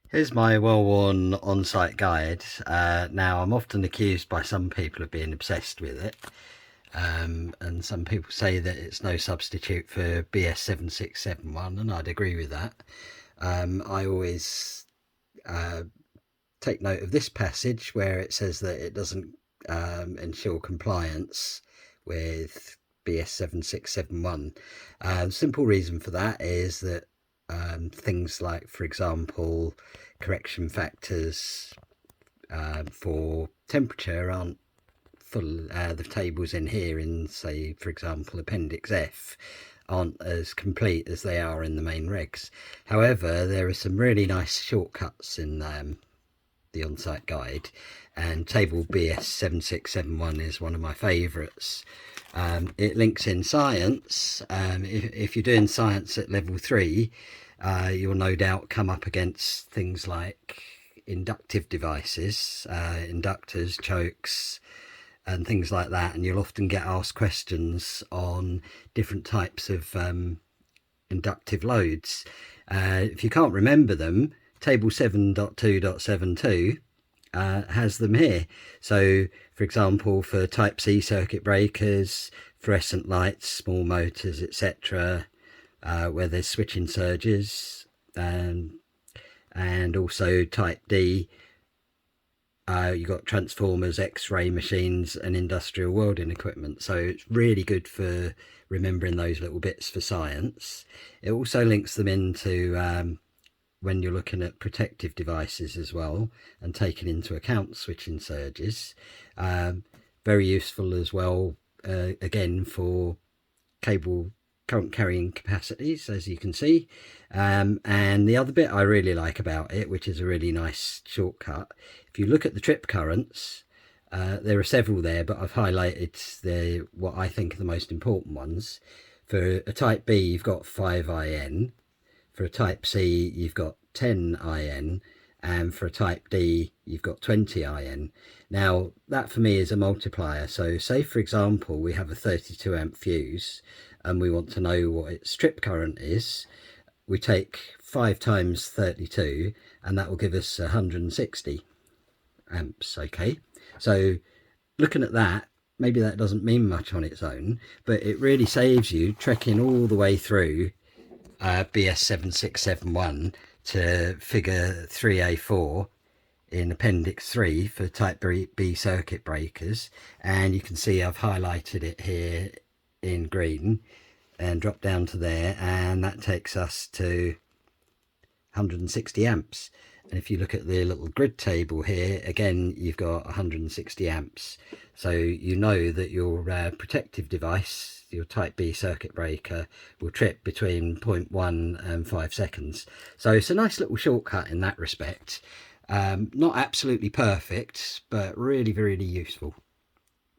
Here's my well-worn on-site guide. Now, I'm often accused by some people of being obsessed with it, and some people say that it's no substitute for BS 7671, and I'd agree with that. I always take note of this passage where it says that it doesn't ensure compliance with BS 7671. Simple reason for that is that things like, for example, correction factors for temperature aren't full. The tables in here in, say, for example, Appendix F aren't as complete as they are in the main regs. However, there are some really nice shortcuts in the on-site guide, and table BS 7671 is one of my favourites. It links in science. If you're doing science at level 3, you'll no doubt come up against things like inductive devices, inductors, chokes, and things like that, and you'll often get asked questions on different types of inductive loads. If you can't remember them, table 7.2.72 has them here. So, for example, for type C circuit breakers, fluorescent lights, small motors, etc., where there's switching surges, and also type D, you've got transformers, X-ray machines, and industrial welding equipment. So it's really good for remembering those little bits for science. It also links them into when you're looking at protective devices as well, and taking into account switching surges. Very useful as well, again, for cable current carrying capacities, as you can see. And the other bit I really like about it, which is a really nice shortcut, if you look at the trip currents, there are several there, but I've highlighted what I think are the most important ones. For a type B, you've got 5 IN. For a type C, you've got 10 IN. And for a type D, you've got 20 IN. Now, that for me is a multiplier. So say, for example, we have a 32 amp fuse and we want to know what its trip current is. We take 5 times 32, and that will give us 160 amps. Okay, so looking at that, maybe that doesn't mean much on its own, but it really saves you trekking all the way through BS 7671 to figure 3A4 in Appendix 3 for type B circuit breakers. And you can see I've highlighted it here in green and drop down to there, and that takes us to 160 amps. And if you look at the little grid table here, again, you've got 160 amps. So you know that your protective device, your type B circuit breaker, will trip between 0.1 and 5 seconds. So it's a nice little shortcut in that respect. Not absolutely perfect, but really, really useful.